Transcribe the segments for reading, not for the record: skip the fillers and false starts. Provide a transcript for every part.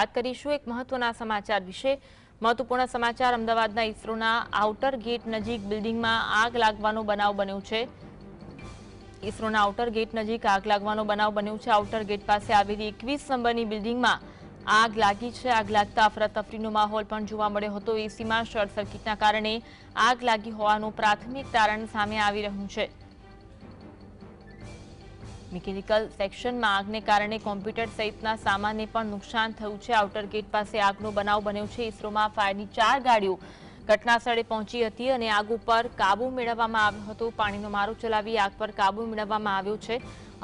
વાત કરીશું એક મહત્વના સમાચાર વિશે। મહત્વપૂર્ણ સમાચાર અમદાવાદના ઈસરોના આઉટર ગેટ નજીક બિલ્ડિંગમાં આગ લાગવાનો બનાવ બન્યો છે। ઈસરોના આઉટર ગેટ નજીક આગ લાગવાનો બનાવ બન્યો છે। આઉટર ગેટ પાસે આવેલી 21 નંબરની બિલ્ડિંગમાં આગ લાગી છે। આગ લાગતા અફરાતફરીનો માહોલ પણ જોવા મળ્યો હતો। એસીમાં શોર્ટ સર્કિટના કારણે આગ લાગી હોવાનું પ્રાથમિક તારણ સામે આવી રહ્યું છે। મિકેનિકલ સેક્શનમાં આગને કારણે કોમ્પ્યુટર સહિતના સામાનને પણ નુકસાન થયું છે। આઉટર ગેટ પાસે આગનો બનાવ બન્યો છે। ઈસરોમાં ફાયરની 4 ગાડીઓ ઘટનાસ્થળે પહોંચી હતી અને આગ ઉપર કાબુ મેળવવામાં આવ્યો હતો। પાણીનો મારો ચલાવી આગ પર કાબુ મેળવવામાં આવ્યો છે।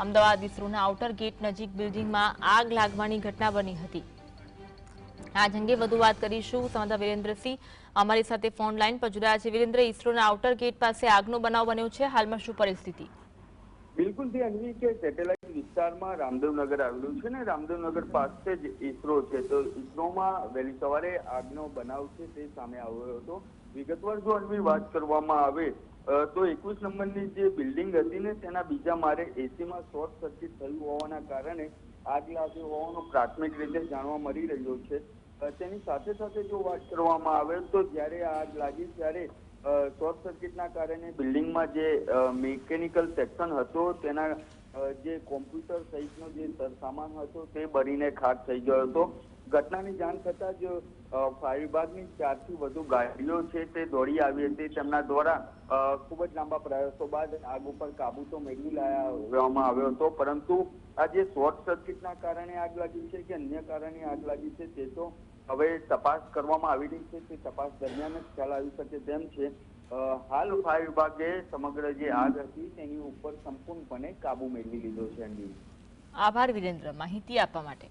અમદાવાદ ઈસરોના આઉટર ગેટ નજીક બિલ્ડિંગમાં આગ લાગવાની ઘટના બની હતી। આજ અંગે વધુ વાત કરીશું। સંવાદદાતા વિરેન્દ્રસિંહ અમારી સાથે ફોન લાઈન પર જોડાયા છે। વિરેન્દ્ર, ઈસરોના આઉટર ગેટ પાસે આગનો બનાવ બન્યો છે, હાલમાં શું પરિસ્થિતિ? બિલકુલ થી અન્વી કે સેટેલાઇટ વિસ્તારમાં રામદેવનગર આવેલું છે ને રામદેવનગર પાસે જ ઈસરો છે। તો ઈસરોમાં વહેલી સવારે આગનો બનાવ છે તે સામે આવ્યો હતો। વિગતવાર જો અન્વી વાત કરવામાં આવે તો 21 નંબરની જે બિલ્ડિંગ હતી ને તેના બીજા માળે એસીમાં શોર્ટ સર્કિટ થયું હોવાના કારણે આગ લાગી હોવાનું પ્રાથમિક રીતે જાણવા મળી રહ્યું છે। તેની સાથે સાથે જો વાત કરવામાં આવે તો જ્યારે આગ લાગી ત્યારે શોર્ટ સર્કિટના કારણે બિલ્ડિંગમાં જે મિકેનિકલ સેક્શન હતો તેના જે કોમ્પ્યુટર સહિતનો જે સામાન હતો તે બળીને ખાક થઈ ગયો હતો। ઘટનાની જાણ થતાં જ ફાયર વિભાગની 4 થી વધુ ગાડીઓ છે તે દોડી આવી હતી। તેમના દ્વારા ખૂબ જ લાંબા પ્રયાસો બાદ આગ ઉપર કાબુ તો મેળવી લેવામાં આવ્યો હતો, પરંતુ આ જે શોર્ટ સર્કિટના કારણે આગ લાગી છે કે અન્ય કારણે આગ લાગી છે તે તો હવે તપાસ કરવામાં આવી રહી છે। તે તપાસ દરમિયાન જ ખ્યાલ આવી શકે તેમ છે। હાલ ફાયર વિભાગે સમગ્ર જે આગ હતી તેની ઉપર સંપૂર્ણપણે કાબુ મેળવી લીધો છે। આભાર વિરેન્દ્ર, માહિતી આપવા માટે।